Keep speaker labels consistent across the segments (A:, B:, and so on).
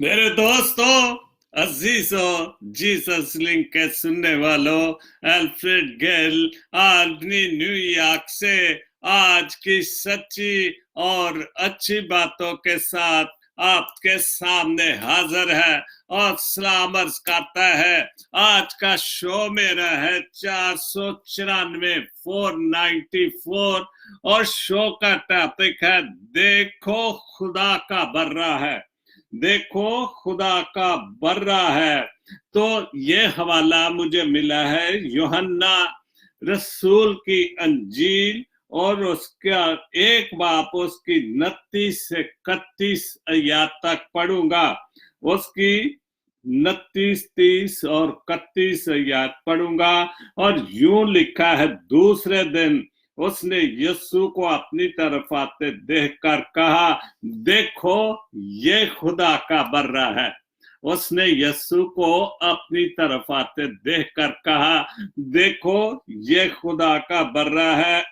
A: मेरे दोस्तों, अजीजों, Jesus link के सुनने वालों, अल्फ्रेड गेल आदमी न्यूयॉर्क से आज की सच्ची और अच्छी बातों के साथ आपके सामने हाजिर है और सलाम अर्ज करता है। आज का शो मेरा है 494 494 और शो का टॉपिक है देखो खुदा का बर्रा है। देखो खुदा का बर्रा है। तो ये हवाला मुझे मिला है यूहन्ना रसूल की अंजील और उसका एक बाप उसकी 29 से 31 आयत तक पढ़ूंगा। उसकी 29, 30 और 31 आयत पढ़ूंगा। और यूं लिखा है, दूसरे दिन उसने यीशु को अपनी तरफ आते देखकर कहा, देखो ये खुदा का बर्रा है। उसने यीशु को अपनी तरफ आते देखकर कहा, देखो ये खुदा का बर्रा है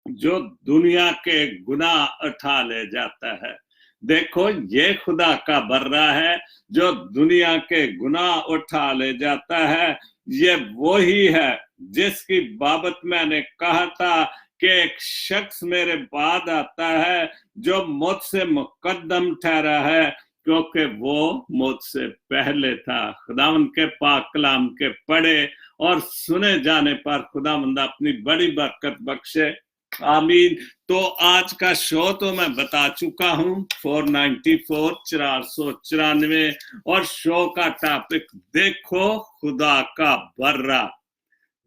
A: जो दुनिया के गुनाह उठा ले जाता है। देखो ये खुदा का बर्रा है जो दुनिया के गुनाह उठा ले जाता है। ये वही है जिसकी बाबत मैंने कहा था कि एक शख्स मेरे बाद आता है जो मुझसे मुकद्दम ठहरा है क्योंकि वो मुझसे पहले था। खुदावंद के पाक कलाम के पढ़े और सुने जाने पर खुदावंद अपनी बड़ी बरकत बख्शे। आमीन। तो आज का शो तो मैं बता चुका हूं, 494 494 और शो का टॉपिक देखो खुदा का बर्रा।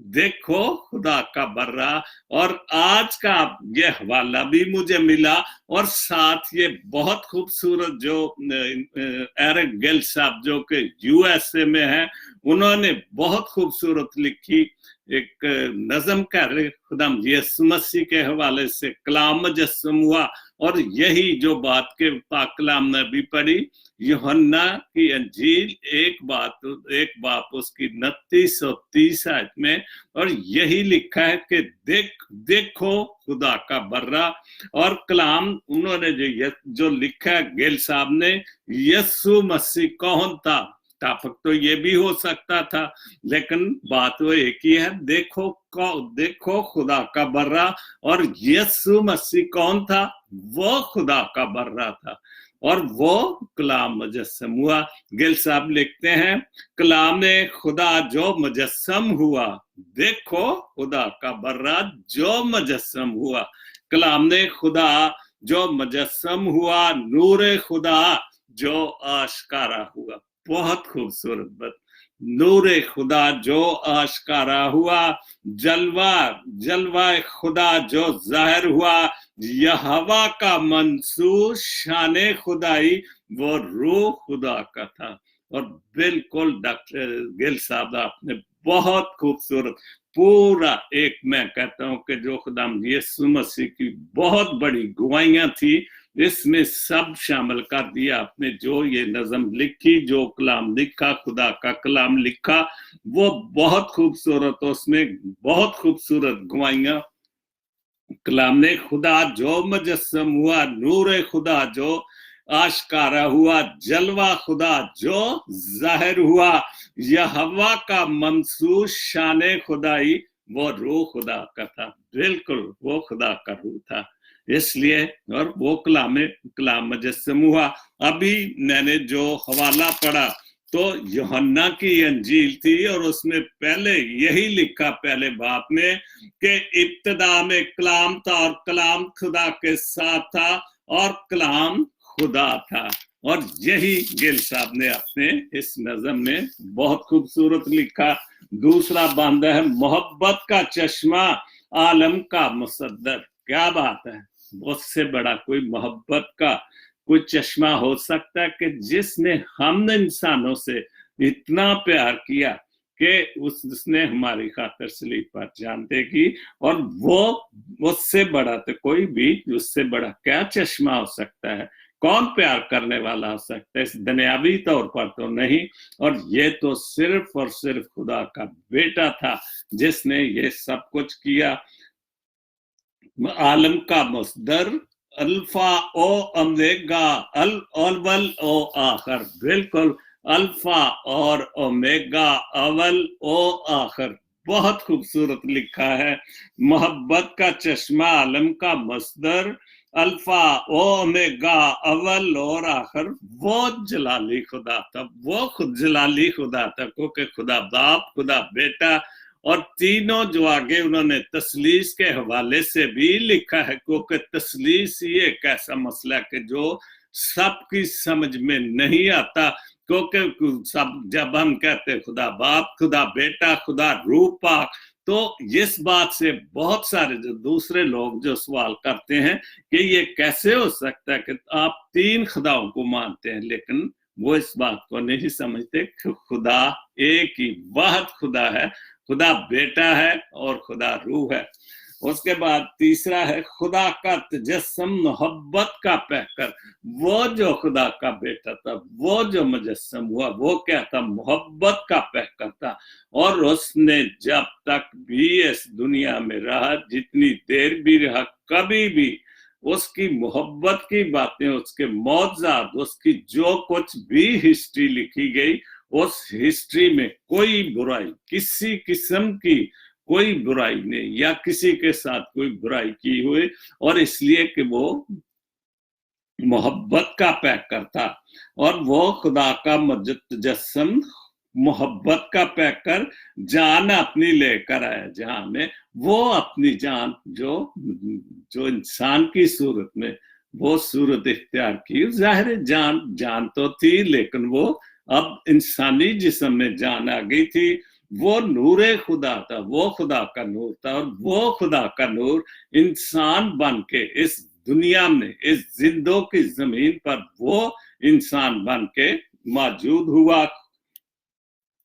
A: देखो खुदा का बर्रा। और आज का ये हवाला भी मुझे मिला और साथ ये बहुत खूबसूरत जो एरिक गेल साहब जो कि यूएसए में है, उन्होंने बहुत खूबसूरत लिखी एक नज़म कर खुदाम यीशु मसीह के हवाले से कलाम मुजस्सम हुआ। और यही जो बात के पाक कलाम में भी पढ़ी, यूहन्ना की अंजील एक बाप उसकी 29 और 30 आयत में, और यही लिखा है कि देखो खुदा का बर्रा। और कलाम उन्होंने जो लिखा है गेल साहब ने, यीशु मसीह कौन था? टॉपिक तो ये भी हो सकता था, लेकिन बात वो एक ही है, देखो खुदा का बर्रा। और यीशु मसीह कौन था? वो खुदा का बर्रा था और वो कलाम मुजस्सम हुआ। गिल साहब लिखते हैं, कलाम खुदा जो मुजस्सम हुआ, देखो खुदा का बर्रा जो मुजस्सम हुआ। कलाम खुदा जो मुजस्सम हुआ, नूर खुदा जो आशकारा हुआ। बहुत खूबसूरत बात। नूर खुदा जो आशकारा हुआ, जलवा खुदा जो जाहिर हुआ, यहोवा का मंसूर शाने खुदाई वो रूह खुदा का था। और बिल्कुल डॉक्टर गिल साहब आपने बहुत खूबसूरत पूरा एक, मैं कहता हूं कि जो खुदा यीशु मसीह की बहुत बड़ी गवाहियां थी, इसमें सब शामिल कर दिया आपने। जो ये नज़म लिखी, जो कलाम लिखा, खुदा का कलाम लिखा, वो बहुत खूबसूरत, उसमें बहुत खूबसूरत गवाहियां। कलाम ने खुदा जो मुजस्सम हुआ, नूर खुदा जो आशकारा हुआ, जलवा खुदा जो जाहिर हुआ, यहोवा का मंसूर शाने खुदाई वो रूह खुदा का था। बिल्कुल वो खुदा का रूह था, इसलिए। और वो कलाम मुजस्सम हुआ। अभी मैंने जो हवाला पढ़ा तो यूहन्ना की अंजील थी और उसमें पहले यही लिखा पहले बाप में कि इब्तिदा में कलाम था और कलाम खुदा के साथ था और कलाम खुदा था। और यही गिल साहब ने अपने इस नज़म में बहुत खूबसूरत लिखा। दूसरा बंद है, मोहब्बत का चश्मा आलम का मुसद्दर। क्या बात है, उससे बड़ा कोई मोहब्बत का कोई चश्मा हो सकता है कि जिसने हम इंसानों से इतना प्यार किया कि उसने हमारी खातिर सलीब पर जान देगी। और वो उससे बड़ा तो कोई भी, उससे बड़ा क्या चश्मा हो सकता है? कौन प्यार करने वाला हो सकता है? इस दुनियावी तौर पर तो नहीं। और ये तो सिर्फ और सिर्फ खुदा का बेटा था जिसने ये सब कुछ किया। आलम का मुसद्दर अल्फा ओ ओमेगा, अव्वल ओ आखिर, बिल्कुल अल्फा और ओमेगा, अव्वल ओ आखिर। बहुत खूबसूरत लिखा है। मोहब्बत का चश्मा, आलम का मस्दर, अल्फा ओमेगा, अव्वल और आखिर, वो जलाली खुदा था, वो खुद जलाली खुदा था, क्योंकि खुदा बाप, खुदा बेटा, और तीनों जो आगे उन्होंने तसलीस के हवाले से भी लिखा है, क्योंकि तसलीस ही एक ऐसा मसला है कि जो सबकी समझ में नहीं आता। क्योंकि सब जब हम कहते खुदा बाप, खुदा बेटा, खुदा रूह पाक, तो इस बात से बहुत सारे जो दूसरे लोग जो सवाल करते हैं कि ये कैसे हो सकता है कि आप तीन खुदाओं को मानते हैं, लेकिन वो इस बात को नहीं समझते कि खुदा एक ही वाहिद खुदा है, खुदा बेटा है और खुदा रूह है। उसके बाद तीसरा है खुदा का तजस्सुम, मोहब्बत का पैकर। वो जो खुदा का बेटा था, वो जो मुजस्सम हुआ, वो क्या था? मोहब्बत का पैकर था। और उसने जब तक भी इस दुनिया में रहा, जितनी देर भी रहा, कभी भी उसकी मोहब्बत की बातें, उसके मौजूद, उसकी जो कुछ भी हिस्ट्री लिखी गई, उस हिस्ट्री में कोई बुराई, किसी किस्म की कोई बुराई नहीं, या किसी के साथ कोई बुराई की हुई, और इसलिए कि वो मोहब्बत का पैकर था। और वो खुदा का मुजस्सम, मोहब्बत का पैकर, जान अपनी लेकर आया जहां में, वो अपनी जान जो जो इंसान की सूरत में वो सूरत इख्तियार की। जाहिर जान जान तो थी, लेकिन वो अब इंसानी जिस्म में जान आ गई थी। वो नूरे खुदा था, वो खुदा का नूर था, और वो खुदा का नूर इंसान बन के इस दुनिया में, इस जिंदों की जमीन पर वो इंसान बन के मौजूद हुआ।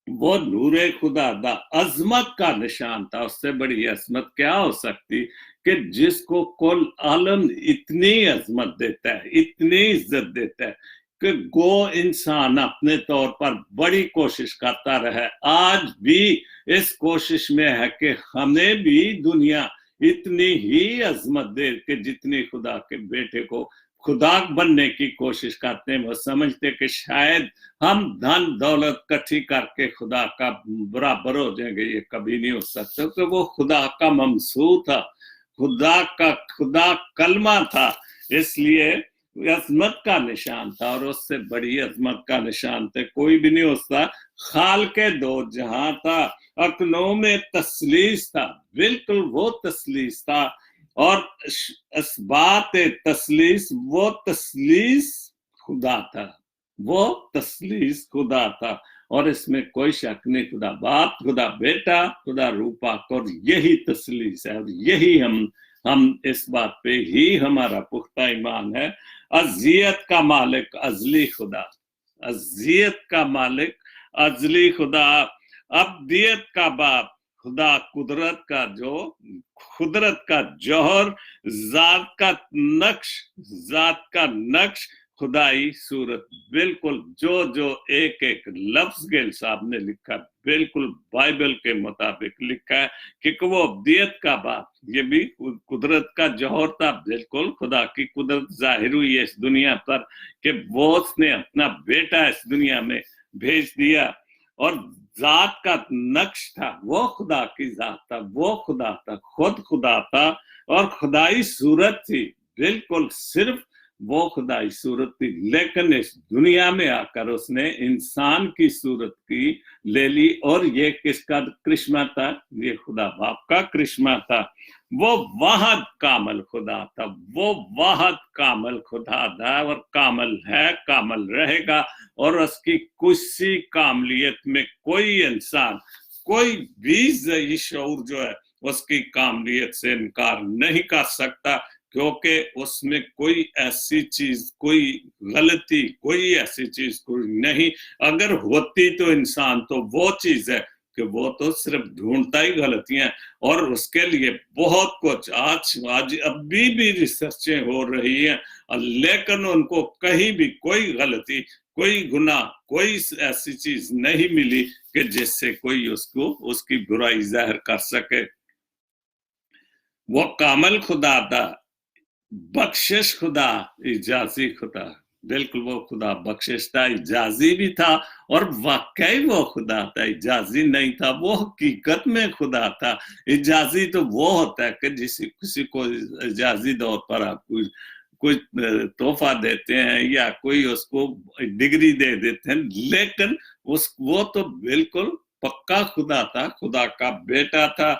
A: वो नूरे खुदा दा अजमत का निशान था। उससे बड़ी अजमत क्या हो सकती कि जिसको कुल आलम इतनी अजमत देता है, इतनी इज्जत देता है, कि गो इंसान अपने तौर पर बड़ी कोशिश करता रहा, आज भी इस कोशिश में है कि हमें भी दुनिया इतनी ही अजमत दे कि जितनी खुदा के बेटे को खुदा बनने की कोशिश करते हैं। वो समझते कि शायद हम धन दौलत इकट्ठी करके खुदा का बराबर हो जाएंगे, ये कभी नहीं हो सकता, क्योंकि वो खुदा का ममसू था, खुदा कलमा था, इसलिए अजमत का निशान था। और उससे बड़ी अजमत का निशान थे कोई भी नहीं होता। खाल के दो जहां था, अकनों में तसलीस था, बिल्कुल वो तसलीस था। और असबात तसलीस, वो तसलीस खुदा था, वो तसलीस खुदा था। और इसमें कोई शक नहीं, खुदा बाप, खुदा बेटा, खुदा रूह पाक, और यही तसलीस है। और यही हम इस बात पे ही हमारा पुख्ता ईमान है। अजियत का मालिक अजली खुदा, अजियत का मालिक अजली खुदा, अब्दियत का बाप खुदा, कुदरत का कुदरत का जौहर, जात का नक्श, जात का नक्श, खुदाई सूरत। बिल्कुल जो जो एक एक लफ्ज गेल साहब ने लिखा, बिल्कुल बाइबल के मुताबिक लिखा है कि वो अब्दियत का बाप, ये भी कुदरत का जौहर था। बिल्कुल खुदा की कुदरत जाहिर हुई है इस दुनिया पर कि वो उसने अपना बेटा इस दुनिया में भेज दिया। और जात का नक्श था, वो खुदा की जात था, वो खुदा था, खुद खुदा था, और खुदाई सूरत थी। बिल्कुल सिर्फ वो खुदाई सूरत थी, लेकिन इस दुनिया में आकर उसने इंसान की सूरत की ले ली। और ये किसका करिश्मा था? ये खुदा बाप का करिश्मा था। वो वाहद कामल खुदा था, वो वाहद कामल खुदा था, और कामल है, कामल रहेगा। और उसकी किसी कामलियत में कोई इंसान, कोई भी शऊर जो है, उसकी कामलियत से इनकार नहीं कर सकता, क्योंकि उसमें कोई ऐसी चीज, कोई गलती, कोई ऐसी चीज कोई नहीं। अगर होती तो इंसान तो वो चीज है कि वो तो सिर्फ ढूंढता ही गलतियां, और उसके लिए बहुत कुछ आज अभी भी रिसर्चें हो रही हैं, लेकिन उनको कहीं भी कोई गलती, कोई गुनाह, कोई ऐसी चीज नहीं मिली कि जिससे कोई उसको उसकी बुराई जाहिर कर सके। वो कामल खुदा था, बख्शिश खुदा, इजाजी खुदा, बिल्कुल वो खुदा बख्शिश था, इजाजी भी था, और वाकई वो खुदा था, इजाजी नहीं था, वो हकीकत में खुदा था। इजाजी तो वो होता है कि जिस किसी को इजाजी तौर पर आप कोई तोहफा देते हैं या कोई उसको डिग्री दे देते हैं, लेकिन उस वो तो बिल्कुल पक्का खुदा था, खुदा का बेटा था।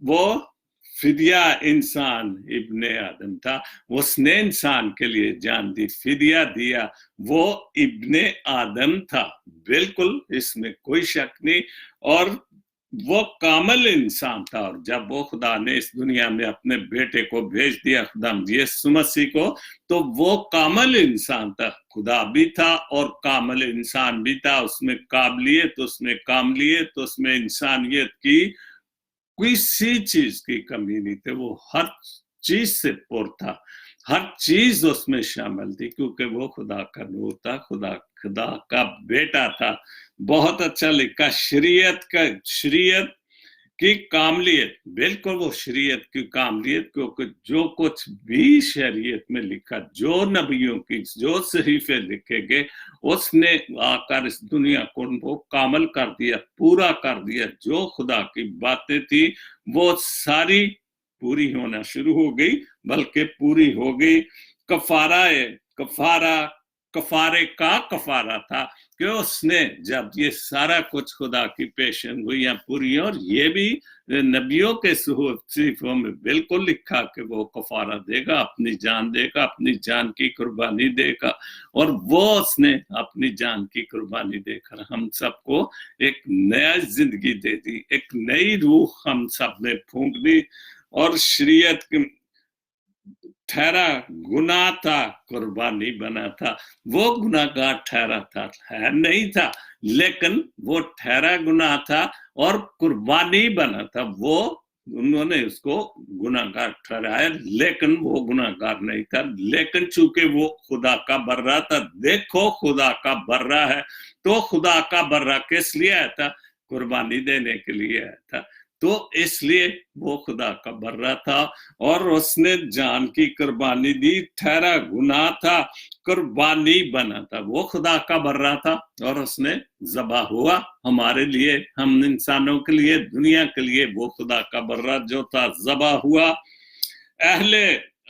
A: वो फिदिया इंसान इब्ने आदम था, उसने इंसान के लिए जान दी, फिदिया दिया, वो इब्ने आदम था, बिल्कुल इसमें कोई शक नहीं। और वो कामल इंसान था, और जब वो खुदा ने इस दुनिया में अपने बेटे को भेज दिया, खुदा यीशु मसीह को, तो वो कामल इंसान था, खुदा भी था और कामल इंसान भी था। उसमें काबिलियत, उसमें कामलियत, उसमें इंसानियत की किसी चीज की कमी नहीं थी, वो हर चीज से पुर था, हर चीज उसमें शामिल थी, क्योंकि वो खुदा का नूर था, खुदा खुदा का बेटा था। बहुत अच्छा लिखा, शरीयत की कामलियत, बिल्कुल वो शरीयत की कामलियत, क्योंकि जो कुछ भी शरीयत में लिखा, जो नबियों की जो सहीफे लिखे गए, उसने आकर इस दुनिया को वो कामल कर दिया, पूरा कर दिया। जो खुदा की बातें थी वो सारी पूरी होना शुरू हो गई, बल्कि पूरी हो गई। कफारा कफारा कफारे का कफारा था कि उसने जब ये सारा कुछ खुदा की पेशन गोइयां पूरी, और ये भी नबियों के सूफों में बिल्कुल लिखा कि वो कफारा देगा, अपनी जान देगा, अपनी जान की कुर्बानी देगा, और वो उसने अपनी जान की कुर्बानी देकर हम सबको एक नया जिंदगी दे दी, एक नई रूह हम सब में फूंक दी। और शरीयत ठहरा गुनाह था, कुर्बानी बना था, वो गुनाहगार ठहरा था, है नहीं था, लेकिन वो ठहरा गुनाह था और कुर्बानी बना था। वो उन्होंने उसको गुनाहगार ठहराया, लेकिन वो गुनाहगार नहीं था, लेकिन चूंकि वो खुदा का बर्रा था। देखो खुदा का बर्रा है, तो खुदा का बर्रा किस लिए आया था? कुर्बानी देने के लिए आया था। तो इसलिए वो खुदा का बर्रा था, और उसने जान की कुर्बानी दी, ठहरा गुनाह था, कुर्बानी बना था, वो खुदा का बर्रा था, और उसने ज़बा हुआ हमारे लिए, हम इंसानों के लिए, दुनिया के लिए। वो खुदा का बर्रा जो था ज़बा हुआ। अहले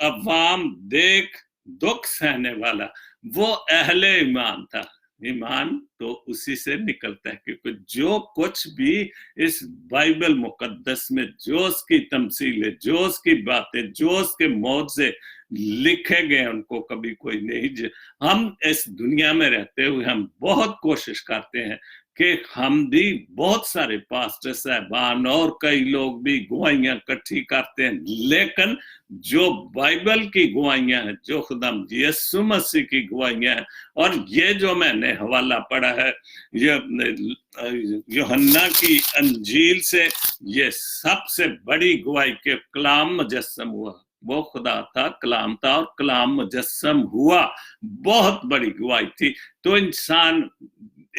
A: अवाम देख दुख सहने वाला, वो अहले ईमान था। ईमान तो उसी से निकलता है, क्योंकि जो कुछ भी इस बाइबल मुकद्दस में जो उसकी तमसील है, जो उसकी बातें, जो उसके मौत से लिखे गए, उनको कभी कोई नहीं। हम इस दुनिया में रहते हुए हम बहुत कोशिश करते हैं कि हम भी बहुत सारे पास्टर साहबान और कई लोग भी गवाहियां इकट्ठी करते हैं, लेकिन जो बाइबल की गवाहियां हैं, जो खुदा यीशु मसीह की गवाहियां हैं, और ये जो मैंने हवाला पढ़ा है ये यूहन्ना की अंजील से, ये सबसे बड़ी गवाही के कलाम मुजस्सम हुआ, वो खुदा था, कलाम था, और कलाम मुजस्सम हुआ, बहुत बड़ी गवाही थी। तो इंसान,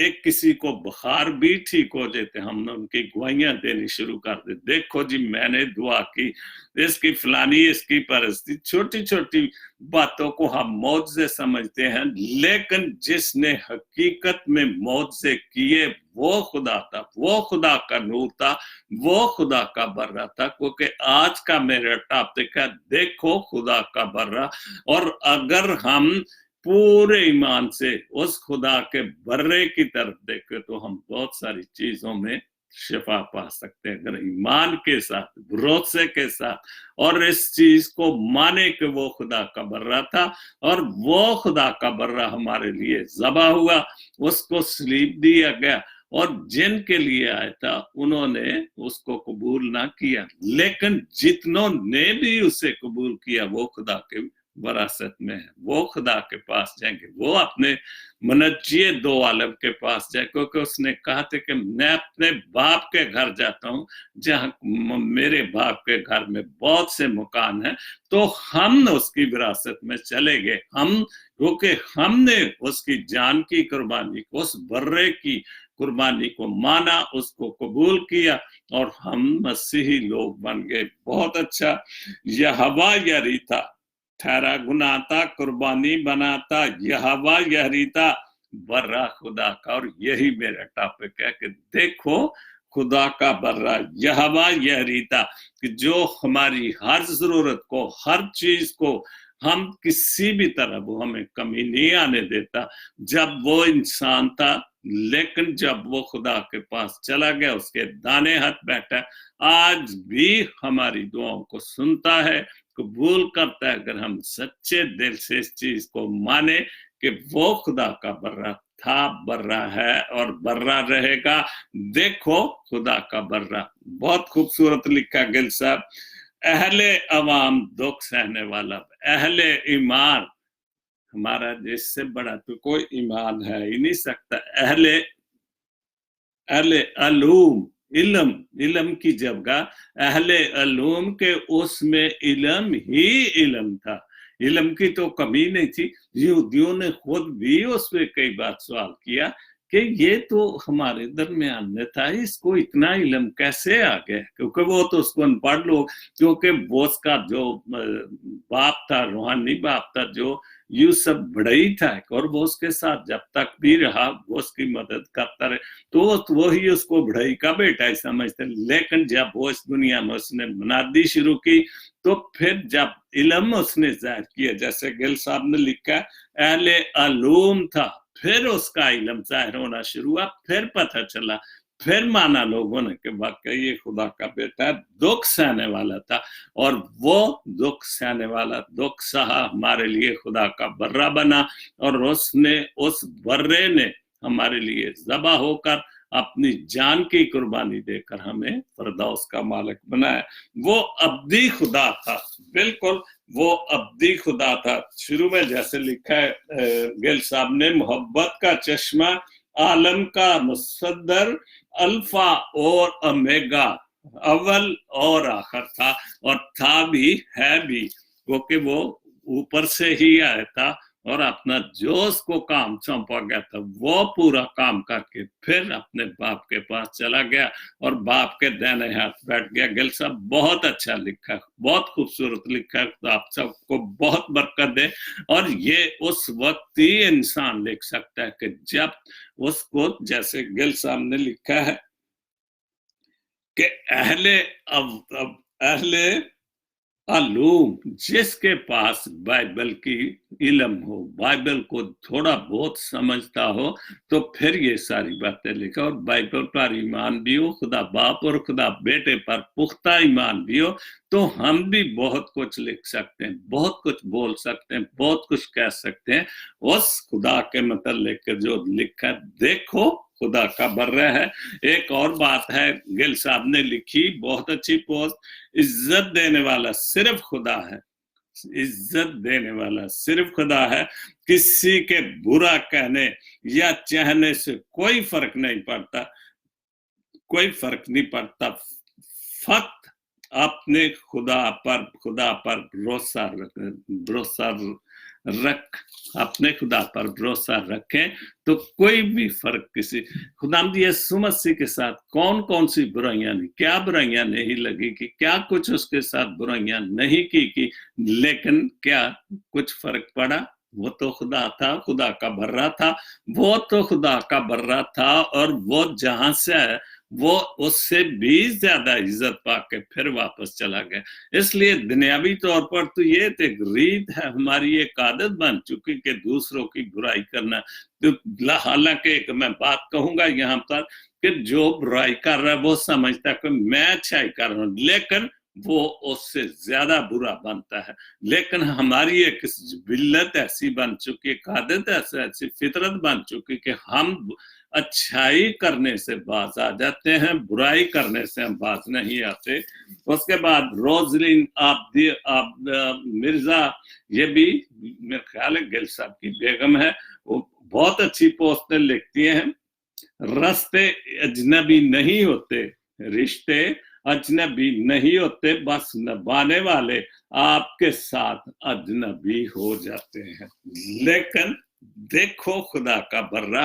A: एक किसी को बुखार भी ठीक हो जाते, हमने उनकी गवाहियां देनी शुरू कर दी, देखो जी मैंने दुआ की, इसकी फलानी, इसकी परिस्थिति, छोटी छोटी बातों को हम मौजज़े समझते हैं, लेकिन जिसने हकीकत में मौजज़े किए वो खुदा था, वो खुदा का नूर था, वो खुदा का बर्रा था। क्योंकि आज का मेरा टॉपिक है, देखो खुदा का बर्रा। और अगर हम पूरे ईमान से उस खुदा के बर्रे की तरफ देखें, तो हम बहुत सारी चीजों में शिफा पा सकते हैं, अगर ईमान के साथ, भरोसे के साथ, और इस चीज को माने कि वो खुदा का बर्रा था, और वो खुदा का बर्रा हमारे लिए ज़बा हुआ, उसको सलीब दिया गया, और जिनके लिए आया था उन्होंने उसको कबूल ना किया, लेकिन जितनों ने भी उसे कबूल किया वो खुदा के वरासत में है, वो खुदा के पास जाएंगे, वो अपने मनजिए दो आलम के पास जाए, क्योंकि उसने कहा था कि मैं अपने बाप के घर जाता हूँ, जहाँ मेरे बाप के घर में बहुत से मकान हैं, तो हम उसकी विरासत में चले गए। हम, क्योंकि हमने उसकी जान की कुर्बानी, उस बर्रे की कुर्बानी को माना, उसको कबूल किया, और हम मसीही लोग बन गए। बहुत अच्छा। यहोवा यारी था, ठहरा गुनाता कुर्बानी बनाता यहवा यहरीता बर्रा खुदा का। और यही मेरा टॉपिक है कि देखो खुदा का बर्रा यहवा यहरीता, कि जो हमारी हर जरूरत को, हर चीज को, हम किसी भी तरह वो हमें कमी नहीं आने देता। जब वो इंसान था, लेकिन जब वो खुदा के पास चला गया, उसके दाने हाथ बैठा, आज भी हमारी दुआओं को सुनता है, कबूल करता है, अगर हम सच्चे दिल से इस चीज को माने कि वो खुदा का बर्रा था, बर्रा है और बर्रा रहेगा। देखो खुदा का बर्रा। बहुत खूबसूरत लिखा गिल साहब, अहले अवाम दुख सहने वाला, अहले ईमान, हमारा जिससे बड़ा तो कोई ईमान है ही नहीं सकता। अहले अहले अलूम, इल्म, इल्म की जगह अहले अलूम के, उसमें इल्म ही इल्म था, इल्म की तो कमी नहीं थी। यहूदियों ने खुद भी उसमें कई बार सवाल किया कि ये तो हमारे दरमियान में था, इसको इतना इल्म कैसे आ गया, क्योंकि वो तो उसको अनपढ़ लोग, क्योंकि वो उसका जो बाप था, रूहानी बाप था, जो यूसुफ बढ़ई था, और वो उसके साथ जब तक भी रहा, वो उसकी मदद करता रहे, तो वो ही उसको बढ़ई का बेटा ही समझते। लेकिन जब वो इस दुनिया में उसने मुनादी शुरू की, तो फिर जब इल्म उसने जाहिर किया, जैसे गिल साहब ने लिखा, अहले अलूम था, फिर उसका इल्म जाहिर होना शुरू हुआ, फिर पता चला, फिर माना लोगों ने कि वाकई ये खुदा का बेटा दुख सहने वाला था, और वो दुख सहने वाला दुख सहा, हमारे लिए खुदा का बर्रा बना, और उसने, उस बर्रे ने हमारे लिए ज़बा होकर अपनी जान की कुर्बानी देकर हमें फरदौस का मालिक बनाया। वो अब्दी खुदा था, बिल्कुल वो अब्दी खुदा था। शुरू में जैसे लिखा है गिल साहब ने, मोहब्बत का चश्मा, आलम का मुसद्दर, अल्फा और ओमेगा, अव्वल और आखिर था, और था भी है भी, क्योंकि वो ऊपर से ही आया था, और अपना जो उसको काम सौंपा गया था वो पूरा काम करके फिर अपने बाप के पास चला गया, और बाप के दाहिने हाथ बैठ गया। गिल साहब बहुत अच्छा लिखा, बहुत खूबसूरत लिखा, तो आप सबको बहुत बरकत दे। और ये उस वक्त ही इंसान लिख सकता है कि जब उसको, जैसे गिल साहब ने लिखा है कि अहले अलूम, जिसके पास बाइबल की इल्म हो, बाइबल को थोड़ा बहुत समझता हो, तो फिर ये सारी बातें लिखा, और बाइबल पर ईमान भी हो, खुदा बाप और खुदा बेटे पर पुख्ता ईमान भी हो, तो हम भी बहुत कुछ लिख सकते हैं, बहुत कुछ बोल सकते हैं, बहुत कुछ कह सकते हैं उस खुदा के मतलब जो लिखा। देखो खुदा का बर्रा है। एक और बात है गिल साहब ने लिखी, बहुत अच्छी पोस्ट, इज्जत देने वाला सिर्फ खुदा है, इज्जत देने वाला सिर्फ खुदा है, किसी के बुरा कहने या चाहने से कोई फर्क नहीं पड़ता, कोई फर्क नहीं पड़ता। फक्त अपने खुदा पर भरोसा रख, अपने खुदा पर भरोसा रखें, तो कोई भी फर्क किसी खुदावंद यीशु मसीह के साथ कौन कौन सी बुराइयां नहीं, क्या बुराइयां नहीं लगी कि, क्या कुछ उसके साथ बुराइयां नहीं की, लेकिन क्या कुछ फर्क पड़ा? वो तो खुदा था, खुदा का बर्रा था, वो तो खुदा का बर्रा था, और वो जहां से है वो उससे भी ज्यादा इज्जत पाके फिर वापस चला गया। इसलिए दुनियावी तौर पर तो ये एक रीत है, हमारी एक आदत बन चुकी कि दूसरों की बुराई करना। तो हालांकि एक मैं बात कहूंगा यहाँ पर कि जो बुराई कर रहा है वो समझता है कि मैं अच्छाई कर रहा हूँ, लेकिन वो उससे ज्यादा बुरा बनता है। लेकिन हमारी एक जिबिल्लत ऐसी बन चुकी, एक आदत ऐसी फितरत बन चुकी कि हम अच्छाई करने से बाज आ जाते हैं, बुराई करने से हम बाज नहीं आते। उसके बाद रोजलिन आप मिर्जा, ये भी मेरे ख्याल है गिल साहब की बेगम है, वो बहुत अच्छी पोस्टें लिखती हैं, रास्ते अजनबी नहीं होते, रिश्ते अजनबी नहीं होते, बस निभाने वाले आपके साथ अजनबी हो जाते हैं। लेकिन देखो खुदा का बर्रा,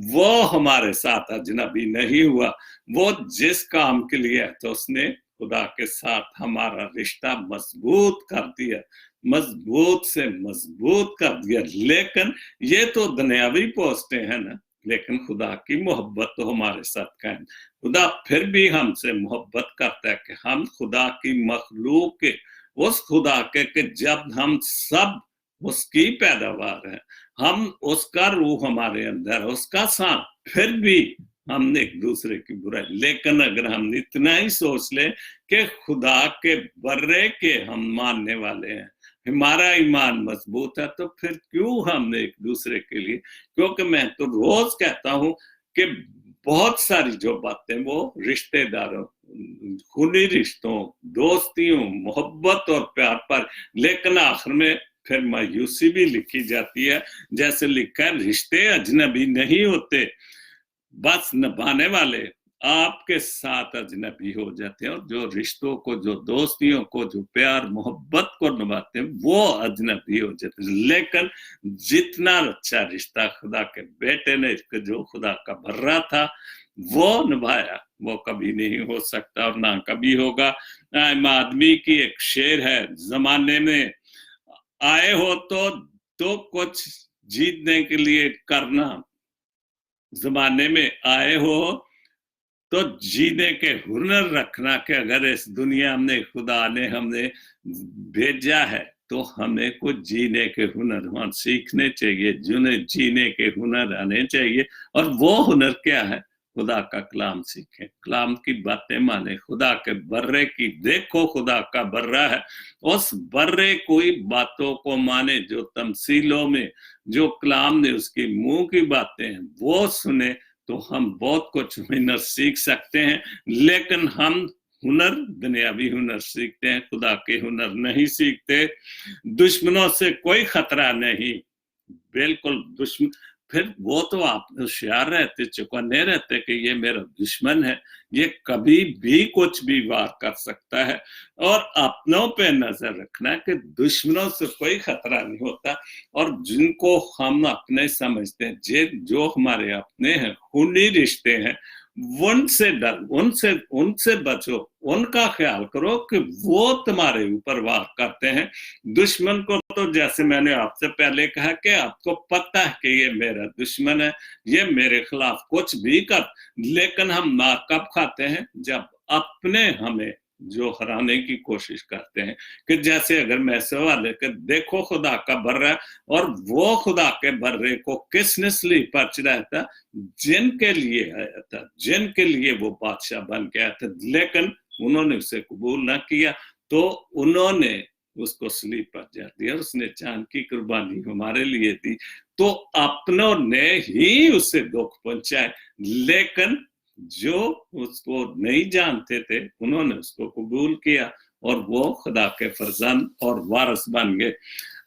A: वो हमारे साथ अजनबी नहीं हुआ, वो जिस काम के लिए है तो उसने खुदा के साथ हमारा रिश्ता मजबूत कर दिया, मजबूत से मजबूत कर दिया। लेकिन ये तो दुनियावी पोस्टें हैं ना, लेकिन खुदा की मोहब्बत तो हमारे साथ कायम। खुदा फिर भी हमसे मोहब्बत करता है कि हम खुदा की मखलूक के, उस खुदा के जब हम सब उसकी पैदावार है, हम उसका रूह हमारे अंदर है, उसका साथ, फिर भी हमने एक दूसरे की बुराई। लेकिन अगर हम इतना ही सोच ले कि खुदा के बर्रे के हम मानने वाले हैं, हमारा ईमान मजबूत है, तो फिर क्यों हमने एक दूसरे के लिए, क्योंकि मैं तो रोज कहता हूं कि बहुत सारी जो बातें वो रिश्तेदारों, खूनी रिश्तों, दोस्तियों, मोहब्बत और प्यार पर, लेकिन आखिर में फिर मायूसी भी लिखी जाती है। जैसे लिखा है, रिश्ते अजनबी नहीं होते, बस निभाने वाले आपके साथ अजनबी हो जाते हैं। और जो रिश्तों को, जो दोस्तियों को, जो प्यार मोहब्बत को निभाते हैं, वो अजनबी हो जाते हैं। लेकिन जितना अच्छा रिश्ता खुदा के बेटे ने, जो खुदा का बर्रा था, वो निभाया, वो कभी नहीं हो सकता और ना कभी होगा। आदमी की एक शेर है, जमाने में आए हो तो कुछ जीतने के लिए करना, जमाने में आए हो तो जीने के हुनर रखना, कि अगर इस दुनिया में खुदा ने हमें भेजा है तो हमें कुछ जीने के हुनर वहां सीखने चाहिए, जिन्हें जीने के हुनर आने चाहिए। और वो हुनर क्या है? खुदा का कलाम सीखें, कलाम की बातें माने, खुदा के बर्रे की, देखो खुदा का बर्रा है, उस बर्रे कोई बातों को माने, जो तमसीलों में, जो कलाम ने उसकी मुंह की बातें हैं वो सुने, तो हम बहुत कुछ हुनर सीख सकते हैं। लेकिन हम हुनर, दुनियावी हुनर सीखते हैं, खुदा के हुनर नहीं सीखते। दुश्मनों से कोई खतरा नहीं, बिल्कुल दुश्मन, फिर वो तो आप होशियार रहते, चौकन्ने रहते कि ये मेरा दुश्मन है, ये कभी भी कुछ भी वार कर सकता है। और अपनों पे नजर रखना कि दुश्मनों से कोई खतरा नहीं होता। और जिनको हम अपने समझते हैं, जो हमारे अपने हैं, खूनी रिश्ते हैं, उनसे डर, उनसे बचो, उनका ख्याल करो कि वो तुम्हारे ऊपर वार करते हैं। दुश्मन को तो, जैसे मैंने आपसे पहले कहा, कि आपको पता है कि ये मेरा दुश्मन है, ये मेरे खिलाफ कुछ भी कर, लेकिन हम मार कब खाते हैं? जब अपने हमें जो हराने की कोशिश करते हैं। कि जैसे अगर मैं सवाल है कि देखो खुदा का बर्रा, और वो खुदा के बर्रे को किसने सलीब पर चढ़ाया था? जिनके लिए आया था, जिनके लिए वो बादशाह बन गया था, लेकिन उन्होंने उसे कबूल ना किया, तो उन्होंने उसको सलीब पर जला दिया। उसने चांद की कुर्बानी हमारे लिए दी, तो अपनों ने ही उसे दुख पहुंचाए, लेकिन जो उसको नहीं जानते थे उन्होंने उसको कबूल किया, और वो खुदा के फरजंद और वारिस बन गए।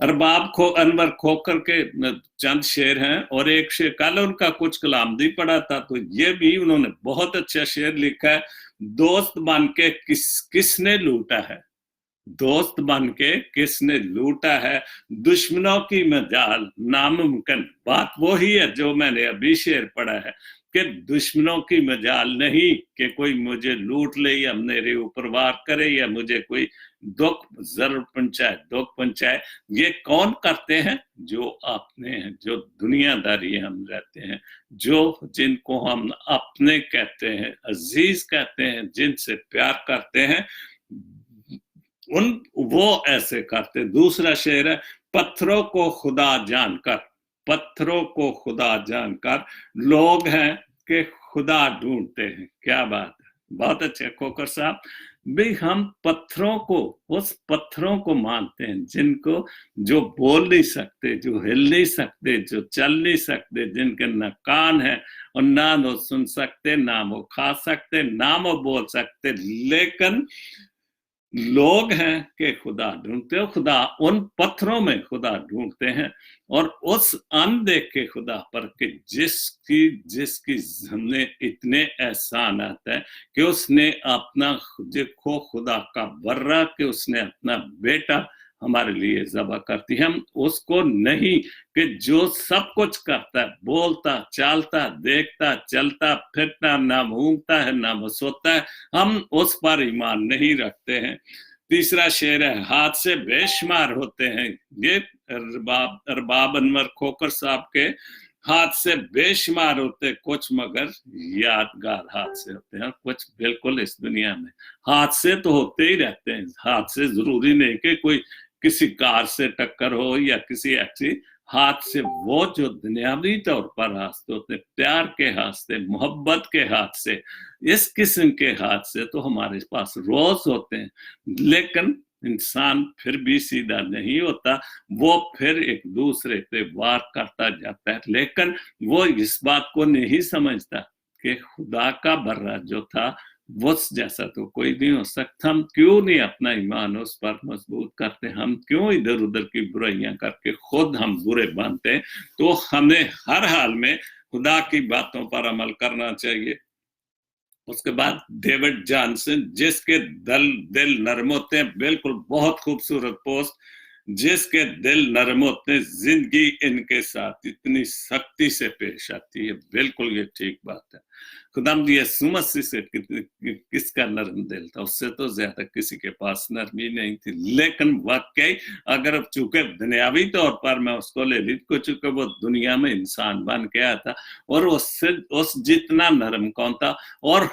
A: अरबाब को अनवर खोकर के चंद शेर हैं, और एक शेर कल उनका कुछ कलाम भी पढ़ा था, तो ये भी उन्होंने बहुत अच्छा शेर लिखा है। दोस्त बन के किसने लूटा है, दोस्त बन के किसने लूटा है, दुश्मनों की मजाल नामुमकिन। बात वो ही है जो मैंने अभी शेर पढ़ा है, कि दुश्मनों की मजाल नहीं कि कोई मुझे लूट ले या मेरे ऊपर वार करे या मुझे कोई दुख जरूर पहुंचाए, दुख पहुंचाए। ये कौन करते हैं? जो अपने हैं, जो दुनियादारी हम रहते हैं, जो जिनको हम अपने कहते हैं, अजीज कहते हैं, जिनसे प्यार करते हैं, वो ऐसे करते। दूसरा शेर है, पत्थरों को खुदा जानकर, पत्थरों को खुदा जानकर लोग हैं कि खुदा ढूंढते हैं। क्या बात है, बहुत अच्छे खोकर साहब। भाई हम पत्थरों को, उस पत्थरों को मानते हैं जिनको, जो बोल नहीं सकते, जो हिल नहीं सकते, जो चल नहीं सकते, जिनके न कान है और ना वो सुन सकते, ना वो खा सकते, ना वो बोल सकते, लेकिन लोग हैं कि खुदा ढूंढते हो। खुदा उन पत्थरों में खुदा ढूंढते हैं, और उस अनदेखे खुदा पर कि जिसकी हमने इतने एहसान आता है कि उसने अपना, देखो खुदा का बर्रा, कि उसने अपना बेटा हमारे लिए ज़बह करती है। हम उसको नहीं कि जो सब कुछ करता है, बोलता, चालता, देखता, चलता, फिरता, ना ऊँगता है, ना वो सोता है, हम उस पर ईमान नहीं रखते हैं। तीसरा शेर है, हाथ से बेशुमार होते हैं। ये अरबाब अनवर खोखर साहब के हाथ से बेशुमार होते कुछ, मगर यादगार हाथ से होते हैं, कुछ बिल्कुल इस दुनिया में हाथ से तो होते ही रहते हैं। हाथ से जरूरी नहीं कि कोई किसी कार से टक्कर हो या किसी ऐसी, हाथ से वो जो दुनियावी तौर पर हादसे होते, प्यार के हादसे, मोहब्बत के हादसे, इस किस्म के हादसे तो हमारे पास रोज होते हैं। लेकिन इंसान फिर भी सीधा नहीं होता, वो फिर एक दूसरे पे वार करता जाता है, लेकिन वो इस बात को नहीं समझता कि खुदा का बर्रा जो था उस जैसा तो कोई नहीं हो सकता। हम क्यों नहीं अपना ईमान उस पर मजबूत करते, हम क्यों इधर उधर की बुराइयां करके खुद हम बुरे बनते हैं। तो हमें हर हाल में खुदा की बातों पर अमल करना चाहिए। उसके बाद डेविड जॉनसन, जिसके दिल नरम होते हैं, बिल्कुल बहुत खूबसूरत पोस्ट, जिसके दिल नरम होते हैं, जिंदगी इनके साथ इतनी सख्ती से पेश आती है। बिल्कुल ये ठीक बात है। खुदाम यीशु मसीह से किसका नरम दिल था, उससे तो ज्यादा किसी के पास नरमी नहीं थी। लेकिन वाकई अगर चूंकि दुनियावी तौर पर मैं उसको ले ली, चूंकि वो दुनिया में इंसान बन के आया था, और उससे उस जितना नरम कौन था, और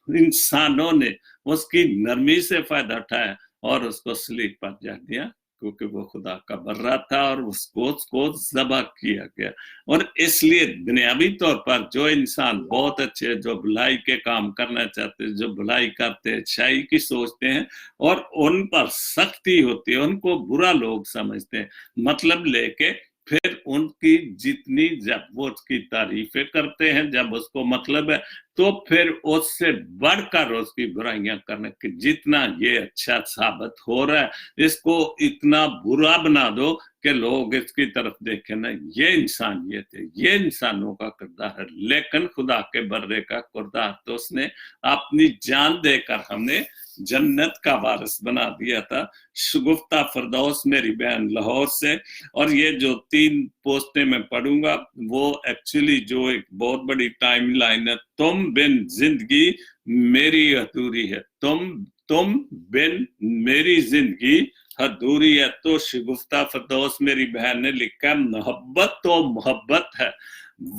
A: इंसानों ने उसकी नरमी से फायदा उठाया और उसको सलीब पर जा दिया, क्योंकि वो खुदा का बर्रा था और उसको ज़बह किया गया। और इसलिए दुनियावी तौर पर जो इंसान बहुत अच्छे, जो भलाई के काम करना चाहते हैं, जो भलाई करते हैं, अच्छाई की सोचते हैं, और उन पर सख्ती होती है, उनको बुरा लोग समझते हैं, मतलब लेके फिर उनकी जितनी, जब वो उसकी तारीफें करते हैं, जब उसको मतलब है, तो फिर उससे बढ़कर उसकी बुराइयां करने की, जितना ये अच्छा साबित हो रहा है, इसको इतना बुरा बना दो कि लोग इसकी तरफ देखें ना, ये इंसान ये थे, ये इंसानों का किरदार है। लेकिन खुदा के बर्रे का किरदार तो उसने अपनी जान देकर हमें जन्नत का वारिस बना दिया था। शगुफ्ता फिरदौस मेरी बहन लाहौर से, और ये जो 3 पोस्टें मैं पढ़ूंगा वो एक्चुअली जो एक बहुत बड़ी टाइम लाइन है। तुम बिन जिंदगी मेरी अधूरी है, तुम बिन मेरी जिंदगी अधूरी है। तो शगुफ्ता फिरदौस मेरी बहन ने लिखा, मोहब्बत तो मोहब्बत है,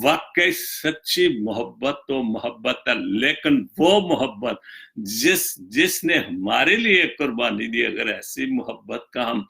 A: वाकई सच्ची मोहब्बत तो मोहब्बत है, लेकिन वो मोहब्बत जिसने हमारे लिए कुर्बानी दी, अगर ऐसी मोहब्बत का हम